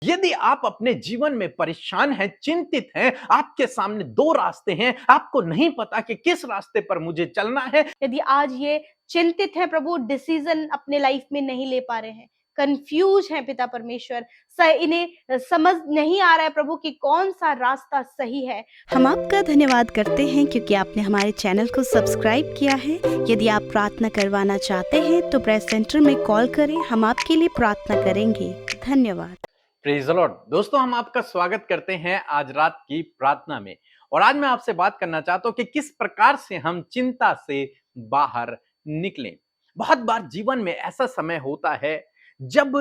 यदि आप अपने जीवन में परेशान हैं, चिंतित हैं, आपके सामने 2 रास्ते हैं, आपको नहीं पता कि किस रास्ते पर मुझे चलना है। यदि आज ये चिंतित है प्रभु, डिसीजन अपने लाइफ में नहीं ले पा रहे हैं, कंफ्यूज हैं पिता परमेश्वर, इन्हें समझ नहीं आ रहा है प्रभु कि कौन सा रास्ता सही है। हम आपका धन्यवाद करते हैं क्योंकि आपने हमारे चैनल को सब्सक्राइब किया है। यदि आप प्रार्थना करवाना चाहते हैं तो प्रेस सेंटर में कॉल करें, हम आपके लिए प्रार्थना करेंगे। धन्यवाद। Praise the Lord. दोस्तों, हम आपका स्वागत करते हैं आज रात की प्रार्थना में। और आज मैं आपसे बात करना चाहता हूं कि किस प्रकार से हम चिंता से बाहर निकलें। बहुत बार जीवन में ऐसा समय होता है जब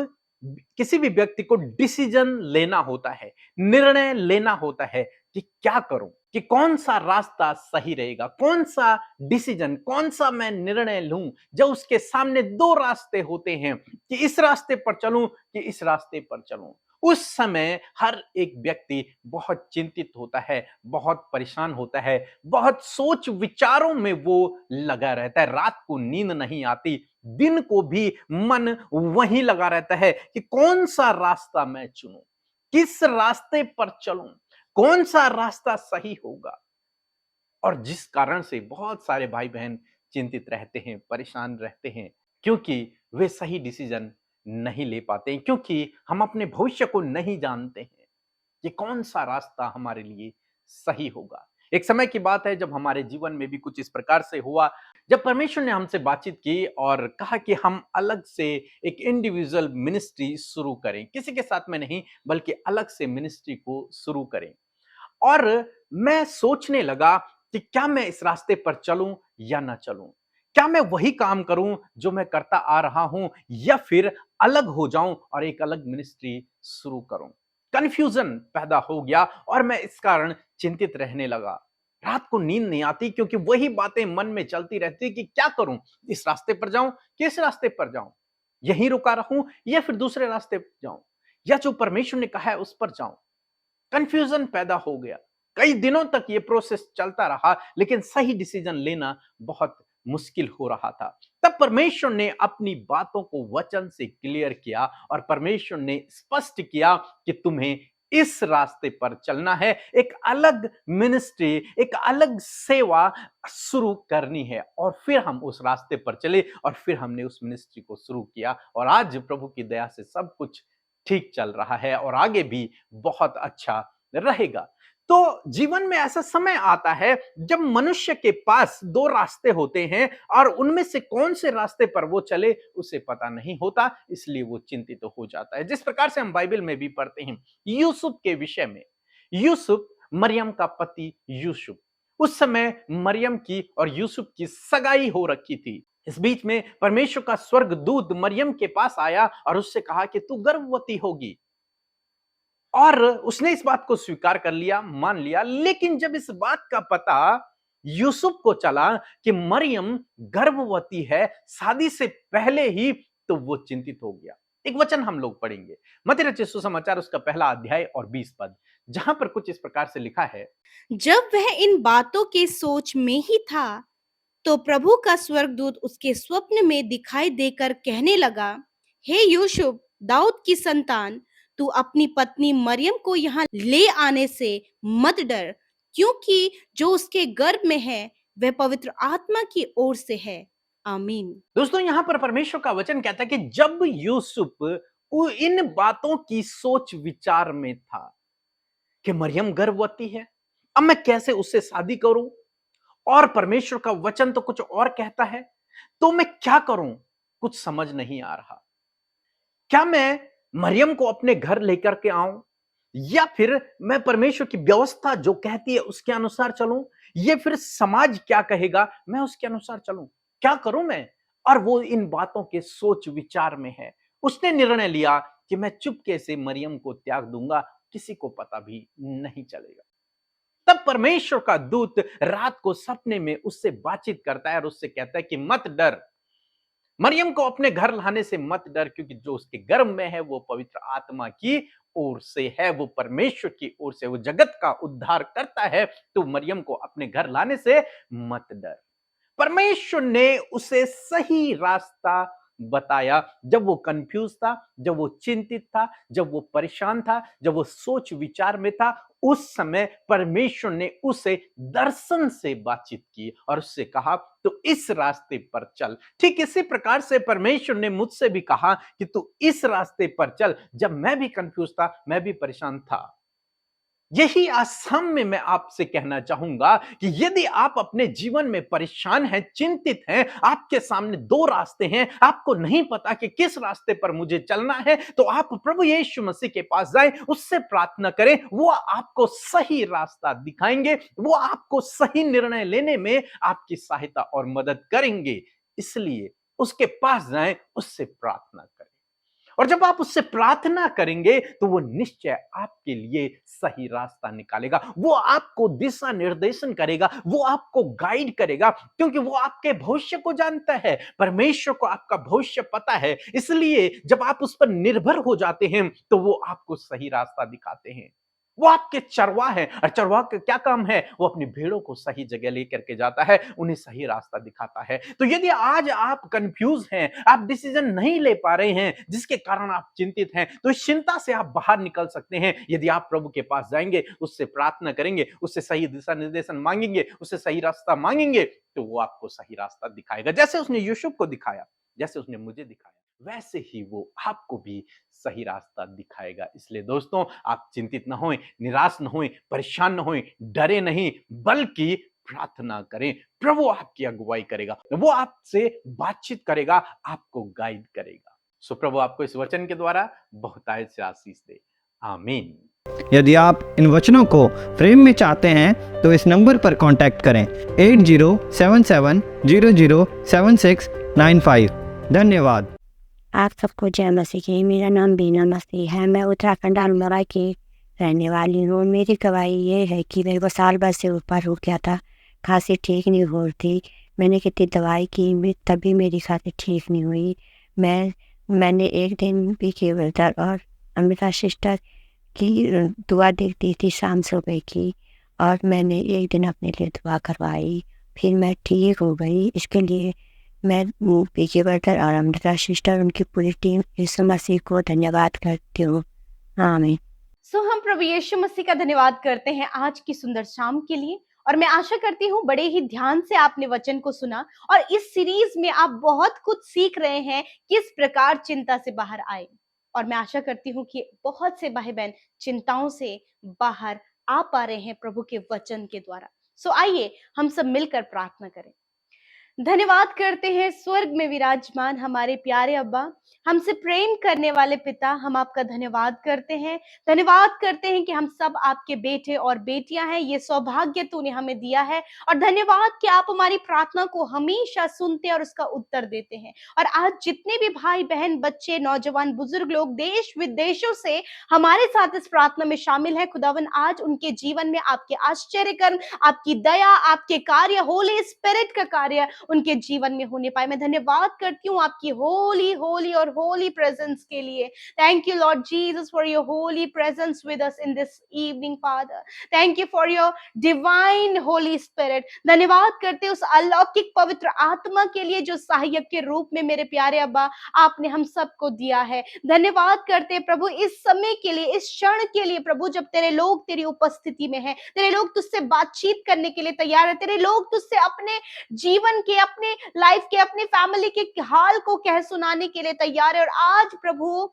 किसी भी व्यक्ति को डिसीजन लेना होता है, निर्णय लेना होता है कि क्या करूं, कि कौन सा रास्ता सही रहेगा, कौन सा डिसीजन, कौन सा मैं निर्णय लूं। जब उसके सामने 2 रास्ते होते हैं कि इस रास्ते पर चलूं कि इस रास्ते पर चलूं, उस समय हर एक व्यक्ति बहुत चिंतित होता है, बहुत परेशान होता है, बहुत सोच विचारों में वो लगा रहता है। रात को नींद नहीं आती, दिन को भी मन वहीं लगा रहता है कि कौन सा रास्ता मैं चुनूं, किस रास्ते पर चलूं, कौन सा रास्ता सही होगा। और जिस कारण से बहुत सारे भाई बहन चिंतित रहते हैं, परेशान रहते हैं, क्योंकि वे सही डिसीजन नहीं ले पाते हैं, क्योंकि हम अपने भविष्य को नहीं जानते हैं कि कौन सा रास्ता हमारे लिए सही होगा। एक समय की बात है जब हमारे जीवन में भी कुछ इस प्रकार से हुआ, जब परमेश्वर ने हमसे बातचीत की और कहा कि हम अलग से एक इंडिविजुअल मिनिस्ट्री शुरू करें, किसी के साथ में नहीं बल्कि अलग से मिनिस्ट्री को शुरू करें। और मैं सोचने लगा कि क्या मैं इस रास्ते पर चलूं या ना चलूं, क्या मैं वही काम करूं जो मैं करता आ रहा हूं या फिर अलग हो जाऊं और एक अलग मिनिस्ट्री शुरू करूं। कंफ्यूजन पैदा हो गया और मैं इस कारण चिंतित रहने लगा। रात को नींद नहीं आती क्योंकि वही बातें मन में चलती रहती कि क्या करूं, इस रास्ते पर जाऊं कि इस रास्ते पर जाऊं, यहीं रुका रहूं या फिर दूसरे रास्ते पर जाऊं, या जो परमेश्वर ने कहा है उस पर जाऊं। कंफ्यूजन पैदा हो गया। कई दिनों तक ये प्रोसेस चलता रहा, लेकिन सही डिसीजन लेना बहुत मुश्किल हो रहा था। तब परमेश्वर ने अपनी बातों को वचन से क्लियर किया और परमेश्वर ने स्पष्ट किया कि तुम्हें इस रास्ते पर चलना है, एक अलग मिनिस्ट्री, एक अलग सेवा शुरू करनी है। और फिर हम उस रास्ते पर चले और फिर हमने उस मिनिस्ट्री को शुरू किया और आज प्रभु की दया से सब कुछ ठीक चल रहा है और आगे भी बहुत अच्छा रहेगा। तो जीवन में ऐसा समय आता है जब मनुष्य के पास 2 रास्ते होते हैं और उनमें से कौन से रास्ते पर वो चले उसे पता नहीं होता, इसलिए वो चिंतित हो जाता है। जिस प्रकार से हम बाइबल में भी पढ़ते हैं यूसुफ के विषय में। यूसुफ मरियम का पति यूसुफ, उस समय मरियम की और यूसुफ की सगाई हो रखी थी। इस बीच में परमेश्वर का स्वर्गदूत मरियम के पास आया और उससे कहा कि तू गर्भवती होगी। और उसने इस बात को स्वीकार कर लिया, मान लिया। लेकिन जब इस बात का पता यूसुफ को चला कि मरियम गर्भवती है शादी से पहले ही, तो वो चिंतित हो गया। एक वचन हम लोग पढ़ेंगे, मत्ती रचित सुसमाचार उसका पहला अध्याय और 20 पद, जहां पर कुछ इस प्रकार से लिखा है। जब वह इन बातों के सोच में ही था तो प्रभु का स्वर्गदूत उसके स्वप्न में दिखाई देकर कहने लगा, हे यूसुफ, दाऊद की संतान, तू अपनी पत्नी मरियम को यहाँ ले आने से मत डर, क्योंकि जो उसके गर्भ में है वह पवित्र आत्मा की ओर से है। आमीन। दोस्तों, यहां पर परमेश्वर का वचन कहता है कि जब यूसुफ इन बातों की सोच विचार में था कि मरियम गर्भवती है, अब मैं कैसे उससे शादी करूं, और परमेश्वर का वचन तो कुछ और कहता है, तो मैं क्या करूं, कुछ समझ नहीं आ रहा। क्या मैं मरियम को अपने घर लेकर के आऊं या फिर मैं परमेश्वर की व्यवस्था जो कहती है उसके अनुसार चलूं, या फिर समाज क्या कहेगा मैं उसके अनुसार चलूं, क्या करूं मैं। और वो इन बातों के सोच विचार में है। उसने निर्णय लिया कि मैं चुपके से मरियम को त्याग दूंगा, किसी को पता भी नहीं चलेगा। तब परमेश्वर का दूत रात को सपने में उससे बातचीत करता है और उससे कहता है कि मत डर, मरियम को अपने घर लाने से मत डर, क्योंकि जो उसके गर्भ में है वो पवित्र आत्मा की ओर से है, वो परमेश्वर की ओर से, वो जगत का उद्धार करता है। तो मरियम को अपने घर लाने से मत डर। परमेश्वर ने उसे सही रास्ता बताया। जब वो कंफ्यूज था, जब वो चिंतित था, जब वो परेशान था, जब वो सोच विचार में था, उस समय परमेश्वर ने उसे दर्शन से बातचीत की और उससे कहा तो इस रास्ते पर चल। ठीक इसी प्रकार से परमेश्वर ने मुझसे भी कहा कि तू इस रास्ते पर चल। जब मैं भी कंफ्यूज था, मैं भी परेशान था। यही आसाम में मैं आपसे कहना चाहूंगा कि यदि आप अपने जीवन में परेशान हैं, चिंतित हैं, आपके सामने दो रास्ते हैं, आपको नहीं पता कि किस रास्ते पर मुझे चलना है, तो आप प्रभु यीशु मसीह के पास जाएं, उससे प्रार्थना करें। वो आपको सही रास्ता दिखाएंगे, वो आपको सही निर्णय लेने में आपकी सहायता और मदद करेंगे। इसलिए उसके पास जाएं, उससे प्रार्थना करें। और जब आप उससे प्रार्थना करेंगे तो वो निश्चय आपके लिए सही रास्ता निकालेगा, वो आपको दिशा निर्देशन करेगा, वो आपको गाइड करेगा, क्योंकि वो आपके भविष्य को जानता है। परमेश्वर को आपका भविष्य पता है, इसलिए जब आप उस पर निर्भर हो जाते हैं तो वो आपको सही रास्ता दिखाते हैं। वो आपके चरवाह है, और चरवाह का क्या काम है? वो अपनी भेड़ों को सही जगह लेकर के जाता है, उन्हें सही रास्ता दिखाता है। तो यदि आज आप कंफ्यूज हैं, आप डिसीजन नहीं ले पा रहे हैं, जिसके कारण आप चिंतित हैं, तो इस चिंता से आप बाहर निकल सकते हैं यदि आप प्रभु के पास जाएंगे, उससे प्रार्थना करेंगे, उससे सही दिशा निर्देशन मांगेंगे, उससे सही रास्ता मांगेंगे, तो वो आपको सही रास्ता दिखाएगा। जैसे उसने यूसुफ को दिखाया, जैसे उसने मुझे दिखाया, वैसे ही वो आपको भी सही रास्ता दिखाएगा। इसलिए दोस्तों, आप चिंतित ना होएं, निराश ना होएं, परेशान ना होएं, डरे नहीं, बल्कि प्रार्थना करें। प्रभु आपकी अगुवाई करेगा, वो आपसे बातचीत करेगा, आपको गाइड करेगा। सो प्रभु आपको इस वचन के द्वारा बहुतायत से आशीष दे। आमीन। यदि आप इन वचनों को फ्रेम में चाहते हैं तो इस नंबर पर कांटेक्ट करें 8077007695। धन्यवाद। आप सबको जय मसीह की। मेरा नाम बीना मसीह है। मैं उत्तराखंड अल्मोड़ा की रहने वाली हूँ। मेरी गवाही ये है कि मेरे को साल भर से ऊपर हो गया था, खांसी ठीक नहीं हो रही थी। मैंने कितनी दवाई की, तभी मेरी खांसी ठीक नहीं हुई। मैंने एक दिन भी केवलतर और अमृता सिस्टर की दुआ देखती थी शाम सुबह की, और मैंने एक दिन अपने लिए दुआ करवाई, फिर मैं ठीक हो गई। इसके लिए मैं पीके बर्तर और अमृता सिस्टर, उनकी पूरी टीम, यीशु मसीह को धन्यवाद करती हूँ। आमीन। सो हम प्रभु यीशु मसीह का धन्यवाद करते हैं आज की सुंदर शाम के लिए, और मैं आशा करती हूँ बड़े ही ध्यान से आपने वचन को सुना, और इस सीरीज में आप बहुत कुछ सीख रहे हैं किस प्रकार चिंता से बाहर आए। और मैं आशा करती हूँ कि बहुत से भाई बहन चिंताओं से बाहर आ पा रहे हैं प्रभु के वचन के द्वारा। सो आइए हम सब मिलकर प्रार्थना करें। धन्यवाद करते हैं स्वर्ग में विराजमान हमारे प्यारे अब्बा, हमसे प्रेम करने वाले पिता, हम आपका धन्यवाद करते हैं। धन्यवाद करते हैं कि हम सब आपके बेटे और बेटियां हैं, ये सौभाग्य तूने हमें दिया है। और धन्यवाद कि आप हमारी प्रार्थना को हमेशा सुनते और उसका उत्तर देते हैं। और आज जितने भी भाई बहन, बच्चे, नौजवान, बुजुर्ग लोग देश विदेशों से हमारे साथ इस प्रार्थना में शामिल है, खुदावन आज उनके जीवन में आपके आश्चर्य कर्म, आपकी दया, आपके कार्य, होली स्पिरिट का कार्य उनके जीवन में होने पाए। मैं धन्यवाद करती हूँ आपकी होली होली और होली प्रेजेंस के लिए। Thank you Lord Jesus for your Holi presence with us in this evening father. Thank you for your divine Holi spirit. धन्यवाद करते हैं उस अलौकिक पवित्र आत्मा के लिए जो सहायक के रूप में मेरे प्यारे अब्बा आपने हम सबको दिया है। धन्यवाद करते हैं प्रभु इस समय के लिए, इस क्षण के लिए प्रभु, जब तेरे लोग तेरी उपस्थिति में है, तेरे लोग तुझसे बातचीत करने के लिए तैयार है, तेरे लोग तुझसे अपने जीवन के, अपने लाइफ के, अपने फैमिली के हाल को कह सुनाने के लिए तैयार है। और आज प्रभु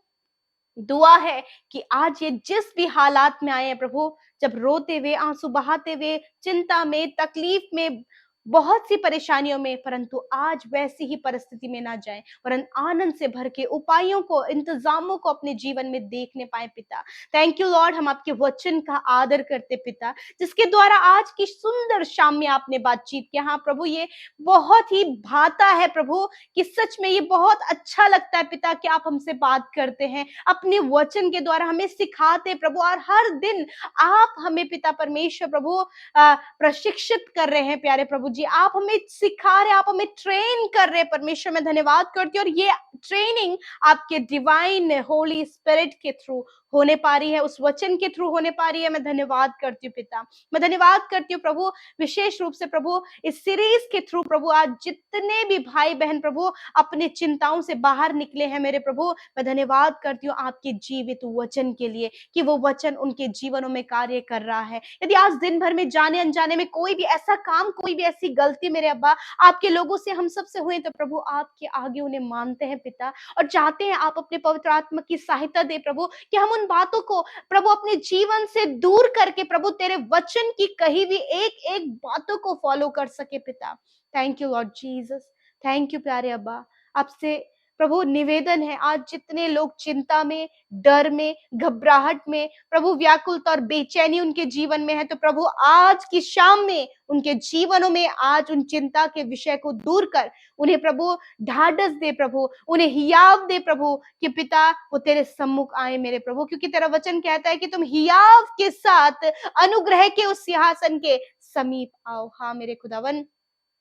दुआ है कि आज ये जिस भी हालात में आए हैं प्रभु, जब रोते हुए, आंसू बहाते हुए, चिंता में, तकलीफ में, बहुत सी परेशानियों में, परंतु आज वैसी ही परिस्थिति में ना जाए, परंतु आनंद से भर के उपायों को, इंतजामों को अपने जीवन में देखने पाए पिता। थैंक यू लॉर्ड, हम आपके वचन का आदर करते पिता, जिसके द्वारा आज की सुंदर शाम में आपने बातचीत किया। हाँ प्रभु, ये बहुत ही भाता है प्रभु, कि सच में ये बहुत अच्छा लगता है पिता कि आप हमसे बात करते हैं, अपने वचन के द्वारा हमें सिखाते प्रभु, और हर दिन आप हमें पिता परमेश्वर प्रभु प्रशिक्षित कर रहे हैं प्यारे प्रभु, जी, आप हमें सिखा रहे, आप हमें ट्रेन कर रहे परमेश्वर, मैं धन्यवाद करती हूँ। और ये ट्रेनिंग आपके डिवाइन होली स्पिरिट के थ्रू होने पा रही है, उस वचन के थ्रू होने पा रही है। मैं धन्यवाद करती हूँ पिता, मैं धन्यवाद करती हूँ प्रभु, विशेष रूप से प्रभु इस सीरीज के थ्रू प्रभु आज जितने भी भाई बहन प्रभु अपने चिंताओं से बाहर निकले हैं मेरे प्रभु, मैं धन्यवाद करती हूँ आपके जीवित वचन के लिए कि वो वचन उनके जीवनों में कार्य कर रहा है। यदि आज दिन भर में जाने अनजाने में कोई भी ऐसा काम, कोई भी ऐसी गलती मेरे अब्बा आपके लोगों से, हम सब से हुए, तो प्रभु आपके आगे उन्हें मानते हैं पिता, और चाहते हैं आप अपने पवित्र आत्मा की सहायता दे प्रभु कि हम उन बातों को प्रभु अपने जीवन से दूर करके प्रभु तेरे वचन की कही हुई एक एक बातों को फॉलो कर सके पिता। Thank you Lord Jesus, thank you प्यारे अब्बा। आपसे प्रभु निवेदन है, आज जितने लोग चिंता में, डर में, घबराहट में, प्रभु व्याकुलता और बेचैनी उनके जीवन में है, तो प्रभु आज की शाम में उनके जीवनों में आज उन चिंता के विषय को दूर कर उन्हें प्रभु ढाढ़स दे प्रभु, उन्हें हियाव दे प्रभु कि पिता वो तेरे सम्मुख आए मेरे प्रभु, क्योंकि तेरा वचन कहता है कि तुम हियाव के साथ अनुग्रह के उस सिंहासन के समीप आओ। हाँ मेरे खुदावन,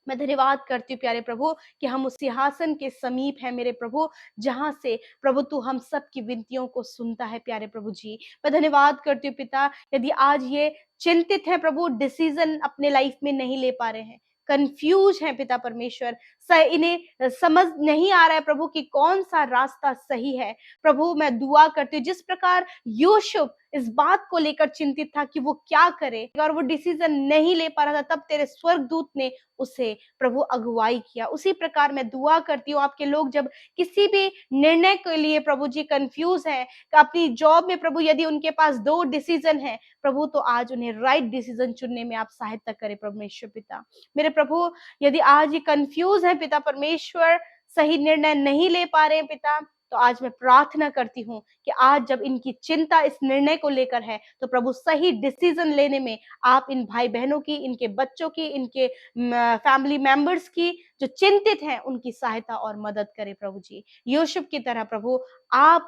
मैं धन्यवाद करती हूँ प्यारे प्रभु कि हम उस सिंहासन के समीप हैं मेरे प्रभु, जहां से प्रभु तू हम सब की विनतियों को सुनता है प्यारे प्रभु जी। मैं धन्यवाद करती हूँ पिता, यदि आज ये चिंतित है प्रभु, डिसीजन अपने लाइफ में नहीं ले पा रहे हैं, कंफ्यूज हैं पिता परमेश्वर, इन्हें समझ नहीं आ रहा है प्रभु कि कौन सा रास्ता सही है, प्रभु मैं दुआ करती हूँ जिस प्रकार यूसुफ इस बात को लेकर चिंतित था कि वो क्या करे और वो डिसीजन नहीं ले पा रहा था, तब तेरे स्वर्गदूत ने उसे प्रभु अगुवाई किया। उसी प्रकार मैं दुआ करती हूँ आपके लोग जब किसी भी निर्णय के लिए प्रभु जी कंफ्यूज है, अपनी जॉब में प्रभु यदि उनके पास 2 डिसीजन है प्रभु, तो आज उन्हें राइट डिसीजन चुनने में आप सहायता करें परमेश्वर पिता। मेरे प्रभु यदि आज ये कंफ्यूज है पिता परमेश्वर, सही निर्णय नहीं ले पा रहे हैं पिता, तो आज मैं प्रार्थना करती हूँ कि आज जब इनकी चिंता इस निर्णय को लेकर है, तो प्रभु सही डिसीजन लेने में आप इन भाई बहनों की, इनके बच्चों की, इनके फैमिली मेंबर्स की जो चिंतित हैं उनकी सहायता और मदद करें प्रभु जी। यूसुफ की तरह प्रभु आप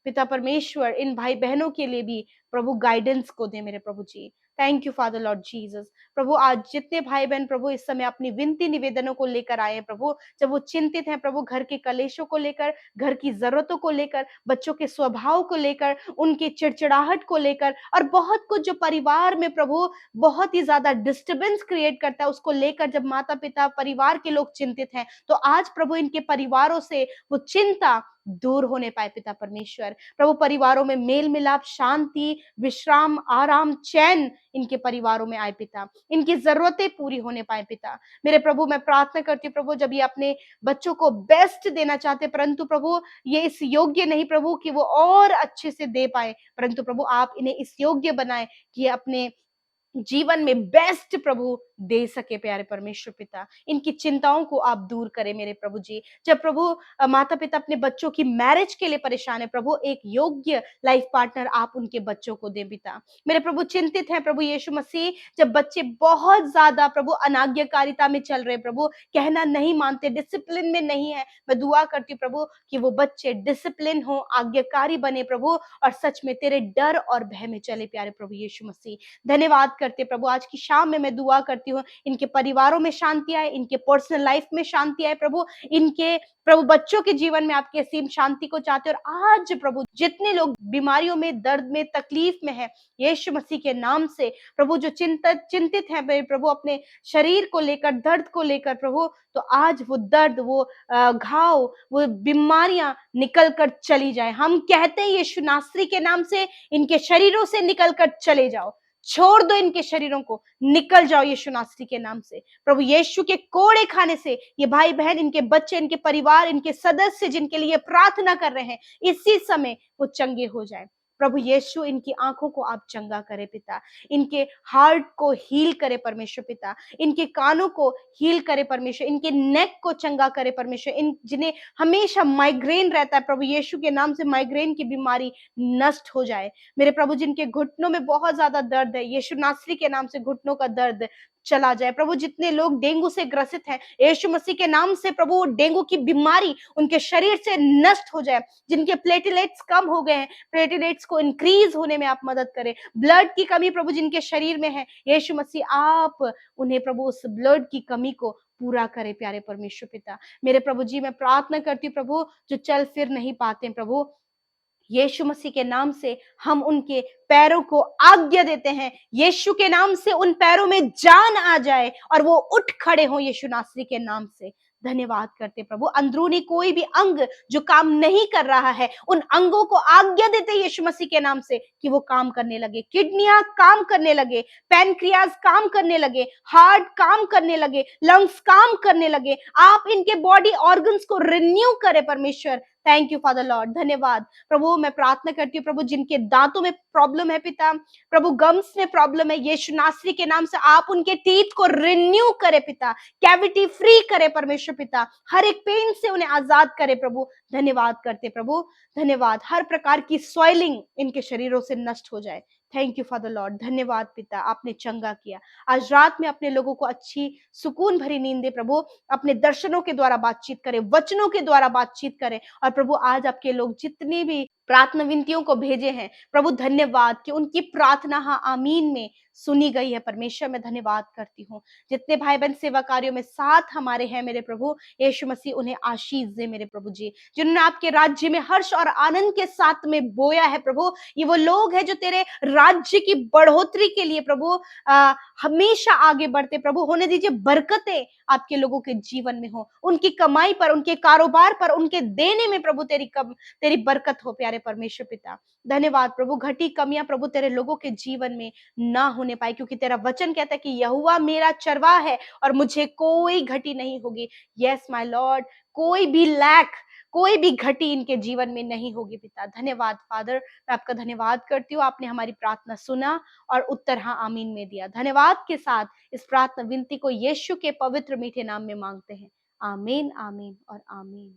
पिता परमेश्वर इन भाई बहनों के लिए भी प्रभु गाइडेंस को दे मेरे प्रभु जी। Thank you father Lord Jesus. प्रभु आज जितने भाई बहन प्रभु इस समय अपनी विनती निवेदनों को लेकर आए हैं प्रभु, जब वो चिंतित हैं प्रभु घर के कलेशों को लेकर, घर की जरूरतों को लेकर, बच्चों के स्वभाव को लेकर, उनके चिड़चिड़ाहट को लेकर, और बहुत कुछ जो परिवार में प्रभु बहुत ही ज्यादा डिस्टर्बेंस क्रिएट करता है, उसको लेकर जब माता पिता परिवार के लोग चिंतित हैं, तो आज प्रभु इनके परिवारों से वो चिंता दूर होने पाए पिता परमेश्वर। प्रभु परिवारों में मेल मिलाप, शांति, विश्राम, आराम, चैन इनके परिवारों में आए पिता, इनकी जरूरतें पूरी होने पाए पिता। मेरे प्रभु मैं प्रार्थना करती हूँ प्रभु, जब ये अपने बच्चों को बेस्ट देना चाहते, परंतु प्रभु ये इस योग्य नहीं प्रभु कि वो और अच्छे से दे पाए, परंतु प्रभु आप इन्हें इस योग्य बनाए कि अपने जीवन में बेस्ट प्रभु दे सके प्यारे परमेश्वर पिता। इनकी चिंताओं को आप दूर करें मेरे प्रभु जी। जब प्रभु माता पिता अपने बच्चों की मैरिज के लिए परेशान है प्रभु, एक योग्य लाइफ पार्टनर आप उनके बच्चों को दे पिता। मेरे प्रभु चिंतित हैं प्रभु यीशु मसीह, जब बच्चे बहुत ज्यादा प्रभु अनाज्ञाकारिता में चल रहे प्रभु, कहना नहीं मानते, डिसिप्लिन में नहीं है, मैं दुआ करती हूँ प्रभु कि वो बच्चे डिसिप्लिन हो, आज्ञाकारी बने प्रभु, और सच में तेरे डर और भय में चले प्यारे प्रभु यीशु मसीह। धन्यवाद करते प्रभु, आज की शाम में मैं दुआ करती हूँ इनके परिवारों में शांति आए, इनके पर्सनल लाइफ में शांति आए प्रभु, इनके प्रभु बच्चों के जीवन में आपकी असीम शांति को चाहते हैं। और आज प्रभु जितने लोग बीमारियों में, दर्द में, तकलीफ में है, यीशु मसीह के नाम से प्रभु जो चिंतित हैं प्रभु अपने शरीर को लेकर, दर्द को लेकर प्रभु, तो आज वो दर्द, वो घाव, वो बीमारियां निकल कर चली जाए। हम कहते हैं यीशु नासरी के नाम से इनके शरीरों से निकल कर चले जाओ, छोड़ दो इनके शरीरों को, निकल जाओ यीशु नासरी के नाम से। प्रभु यीशु के कोड़े खाने से ये भाई बहन, इनके बच्चे, इनके परिवार, इनके सदस्य जिनके लिए प्रार्थना कर रहे हैं, इसी समय वो चंगे हो जाए। प्रभु यीशु इनकी आंखों को आप चंगा करे पिता, इनके हार्ट को हील करे परमेश्वर पिता, इनके कानों को हील करे परमेश्वर, इनके नेक को चंगा करे परमेश्वर, इन जिन्हें हमेशा माइग्रेन रहता है प्रभु यीशु के नाम से माइग्रेन की बीमारी नष्ट हो जाए। मेरे प्रभु जिनके घुटनों में बहुत ज्यादा दर्द है, यीशु नासरी के नाम से घुटनों का दर्द चला जाए। प्रभु जितने लोग डेंगू से ग्रसित हैं, यीशु मसीह के नाम से प्रभु वो डेंगू की बीमारी उनके शरीर से नष्ट हो जाए। जिनके प्लेटलेट्स कम हो गए हैं, प्लेटलेट्स को इंक्रीज होने में आप मदद करें। ब्लड की कमी प्रभु जिनके शरीर में है, यीशु मसीह आप उन्हें प्रभु उस ब्लड की कमी को पूरा करे प्यारे परमेश्वर पिता। मेरे प्रभु जी, मैं प्रार्थना करती हूँ प्रभु, जो चल फिर नहीं पाते प्रभु, यीशु मसीह के नाम से हम उनके पैरों को आज्ञा देते हैं, यीशु के नाम से उन पैरों में जान आ जाए और वो उठ खड़े हो यीशु नासरी के नाम से। धन्यवाद करते प्रभु। अंदरूनी कोई भी अंग जो काम नहीं कर रहा है, उन अंगों को आज्ञा देते यीशु मसीह के नाम से कि वो काम करने लगे। किडनियां काम करने लगे, पैनक्रियाज काम करने लगे, हार्ट काम करने लगे, लंग्स काम करने लगे। आप इनके बॉडी ऑर्गन्स को रिन्यू करें परमेश्वर। थैंक यू फादर लॉर्ड, धन्यवाद प्रभु। मैं प्रार्थना करती हूँ प्रभु, जिनके दांतों में प्रॉब्लम है पिता, प्रभु गम्स में प्रॉब्लम है, यीशु नासरी के नाम से आप उनके टीथ को रिन्यू करे पिता, कैविटी फ्री करे परमेश्वर पिता, हर एक पेन से उन्हें आजाद करे प्रभु। धन्यवाद करते प्रभु, धन्यवाद। हर प्रकार की सॉइलिंग इनके शरीरों से नष्ट हो जाए। थैंक यू फादर लॉर्ड, धन्यवाद पिता, आपने चंगा किया। आज रात में अपने लोगों को अच्छी सुकून भरी नींद दे प्रभु, अपने दर्शनों के द्वारा बातचीत करें, वचनों के द्वारा बातचीत करें। और प्रभु आज आपके लोग जितने भी प्रार्थना विनतियों को भेजे हैं प्रभु, धन्यवाद कि उनकी प्रार्थना हाँ आमीन में सुनी गई है परमेश्वर। मैं धन्यवाद करती हूँ। जितने भाई बहन सेवा कार्यों में साथ हमारे हैं मेरे प्रभु, यीशु मसीह उन्हें आशीष दे मेरे प्रभु जी। जिन्होंने आपके राज्य में हर्ष और आनंद के साथ में बोया है प्रभु, ये वो लोग हैं जो तेरे राज्य की बढ़ोतरी के लिए प्रभु हमेशा आगे बढ़ते प्रभु। होने दीजिए बरकतें आपके लोगों के जीवन में हो, उनकी कमाई पर, उनके कारोबार पर, उनके देने में प्रभु तेरी बरकत हो प्यारे परमेश्वर पिता। धन्यवाद प्रभु। घटी कमियां प्रभु तेरे लोगों के जीवन में ना होने पाए, क्योंकि तेरा वचन कहता है कि यहोवा मेरा चरवाहा है और मुझे कोई घटी नहीं होगी। यस माय लॉर्ड, कोई भी लैक, कोई भी घटी इनके जीवन में नहीं होगी पिता। धन्यवाद फादर, मैं आपका धन्यवाद करती हूँ। आपने हमारी प्रार्थना सुना और उत्तर हाँ आमीन में दिया। धन्यवाद के साथ इस प्रार्थना विनती को यीशु के पवित्र मीठे नाम में मांगते हैं। आमीन, आमीन और आमीन।